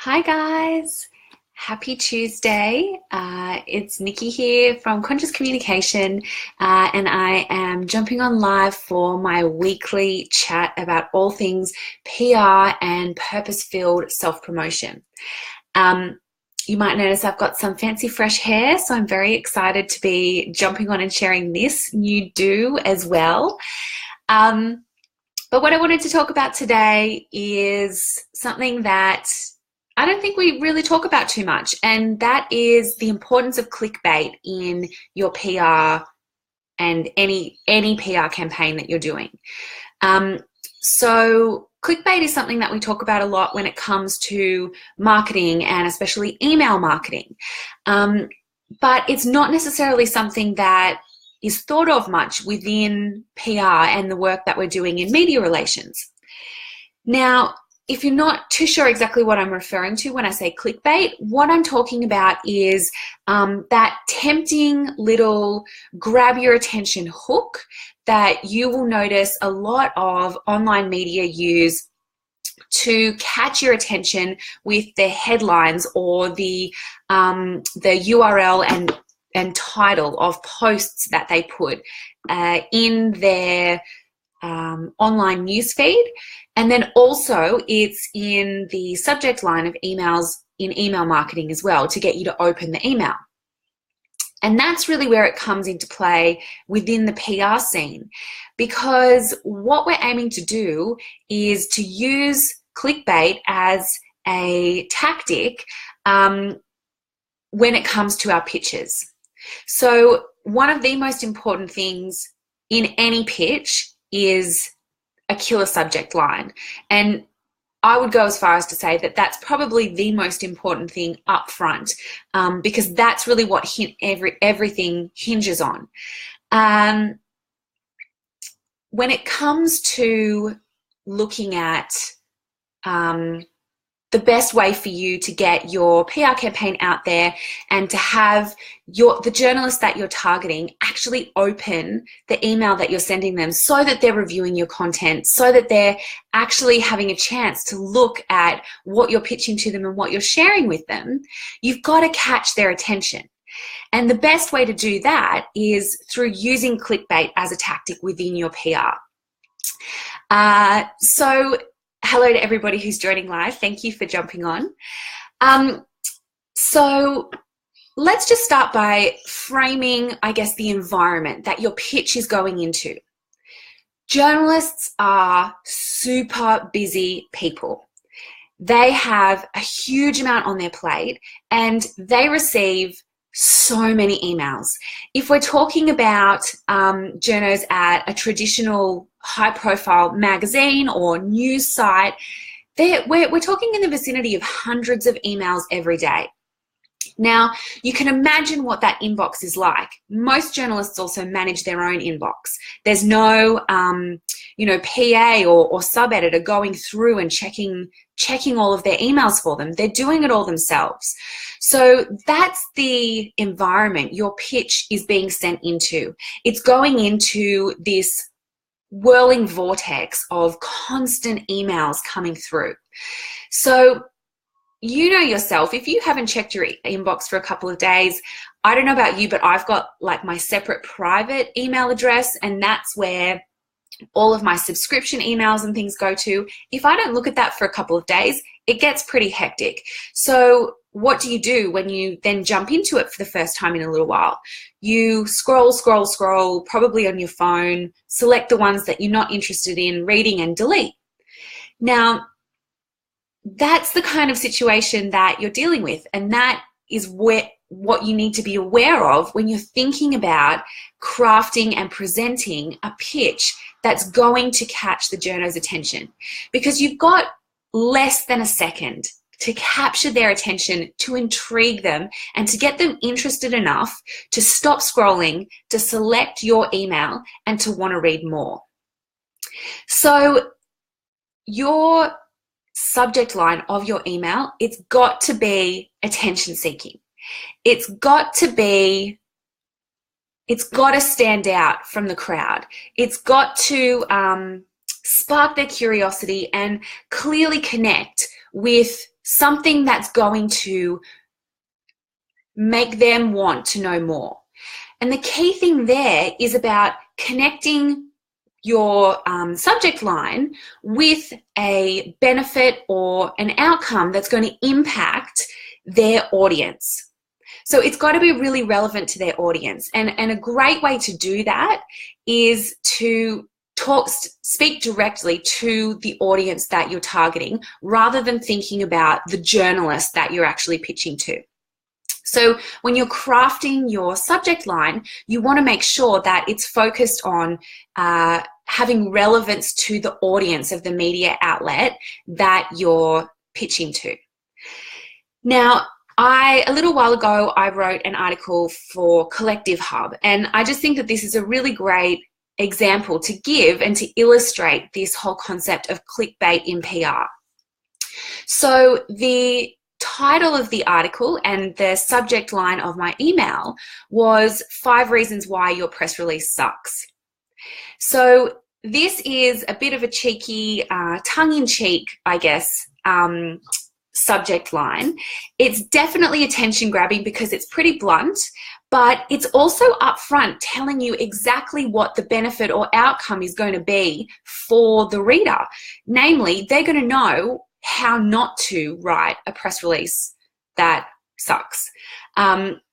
Hi guys, happy Tuesday. It's Nikki here from Conscious Communication, and I am jumping on live for my weekly chat about all things PR and purpose-filled self-promotion. You might notice I've got some fancy fresh hair, so I'm very excited to be jumping on and sharing this new do as well. But what I wanted to talk about today is something that I don't think we really talk about too much, and that is the importance of clickbait in your PR and any PR campaign that you're doing. So clickbait is something that we talk about a lot when it comes to marketing and especially email marketing. But it's not necessarily something that is thought of much within PR and the work that we're doing in media relations. Now, if you're not too sure exactly what I'm referring to when I say clickbait, what I'm talking about is that tempting little grab your attention hook that you will notice a lot of online media use to catch your attention with their headlines or the URL and title of posts that they put in their online newsfeed. And then also it's in the subject line of emails in email marketing as well to get you to open the email. And that's really where it comes into play within the PR scene, because what we're aiming to do is to use clickbait as a tactic when it comes to our pitches. So one of the most important things in any pitch is a killer subject line. And I would go as far as to say that that's probably the most important thing up front, because that's really what everything hinges on. When it comes to looking at the best way for you to get your PR campaign out there and to have the journalists that you're targeting actually open the email that you're sending them so that they're reviewing your content, so that they're actually having a chance to look at what you're pitching to them and what you're sharing with them, you've got to catch their attention. And the best way to do that is through using clickbait as a tactic within your PR. So hello to everybody who's joining live. Thank you for jumping on. So let's just start by framing, I guess, the environment that your pitch is going into. Journalists are super busy people. They have a huge amount on their plate and they receive so many emails. If we're talking about journos at a traditional high-profile magazine or news site, we're talking in the vicinity of hundreds of emails every day. Now, you can imagine what that inbox is like. Most journalists also manage their own inbox. There's no, PA or sub-editor going through and checking all of their emails for them. They're doing it all themselves. So that's the environment your pitch is being sent into. It's going into this whirling vortex of constant emails coming through. So you know yourself, if you haven't checked your inbox for a couple of days, I don't know about you, but I've got like my separate private email address, and that's where all of my subscription emails and things go to. If I don't look at that for a couple of days, it gets pretty hectic. So what do you do when you then jump into it for the first time in a little while? You scroll, probably on your phone, select the ones that you're not interested in reading and delete. Now, that's the kind of situation that you're dealing with, and that is what you need to be aware of when you're thinking about crafting and presenting a pitch that's going to catch the journo's attention, because you've got less than a second to capture their attention, to intrigue them, and to get them interested enough to stop scrolling, to select your email, and to want to read more. So your subject line of your email, it's got to be attention seeking. It's got to stand out from the crowd. It's got to spark their curiosity and clearly connect with something that's going to make them want to know more. And the key thing there is about connecting your subject line with a benefit or an outcome that's going to impact their audience. So it's got to be really relevant to their audience. And a great way to do that is to speak directly to the audience that you're targeting rather than thinking about the journalist that you're actually pitching to. So when you're crafting your subject line, you want to make sure that it's focused on having relevance to the audience of the media outlet that you're pitching to. Now, a little while ago, I wrote an article for Collective Hub, and I just think that this is a really great example to give and to illustrate this whole concept of clickbait in PR. So the title of the article and the subject line of my email was 5 reasons why your press release sucks. So this is a bit of a cheeky, tongue-in-cheek, I guess, subject line. It's definitely attention grabbing because it's pretty blunt, but it's also upfront telling you exactly what the benefit or outcome is going to be for the reader. Namely, they're going to know how not to write a press release that sucks.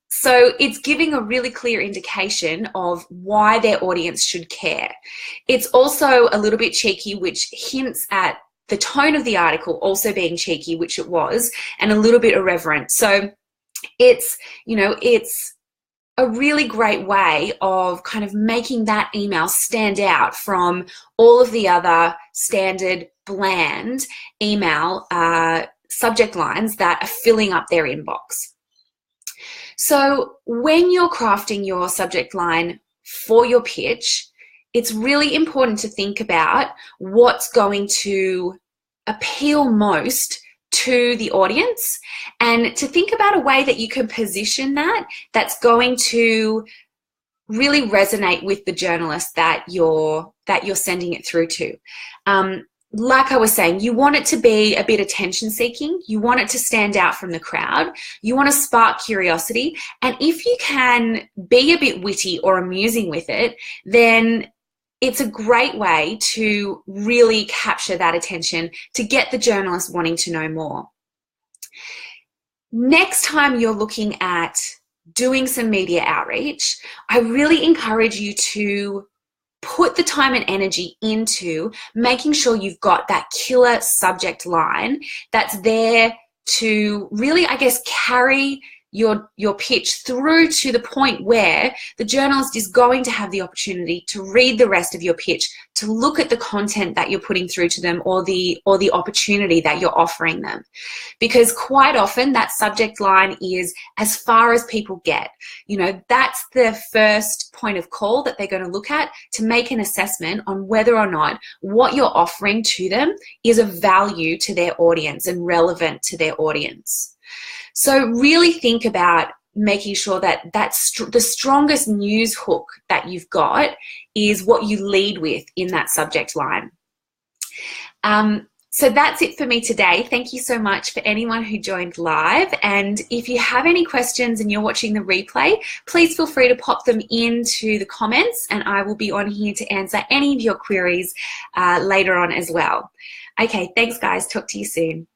So it's giving a really clear indication of why their audience should care. It's also a little bit cheeky, which hints at the tone of the article also being cheeky, which it was, and a little bit irreverent. So it's a really great way of kind of making that email stand out from all of the other standard bland email subject lines that are filling up their inbox. So when you're crafting your subject line for your pitch, it's really important to think about what's going to appeal most to the audience and to think about a way that you can position that's going to really resonate with the journalist that you're sending it through to. Like I was saying, you want it to be a bit attention seeking. You want it to stand out from the crowd. You want to spark curiosity. And if you can be a bit witty or amusing with it, then it's a great way to really capture that attention to get the journalist wanting to know more. Next time you're looking at doing some media outreach, I really encourage you to put the time and energy into making sure you've got that killer subject line that's there to really, I guess, carry your pitch through to the point where the journalist is going to have the opportunity to read the rest of your pitch, to look at the content that you're putting through to them or the opportunity that you're offering them. Because quite often that subject line is as far as people get. That's the first point of call that they're going to look at to make an assessment on whether or not what you're offering to them is of value to their audience and relevant to their audience. So really think about making sure that the strongest news hook that you've got is what you lead with in that subject line. So that's it for me today. Thank you so much for anyone who joined live. And if you have any questions and you're watching the replay, please feel free to pop them into the comments and I will be on here to answer any of your queries later on as well. Okay, thanks guys. Talk to you soon.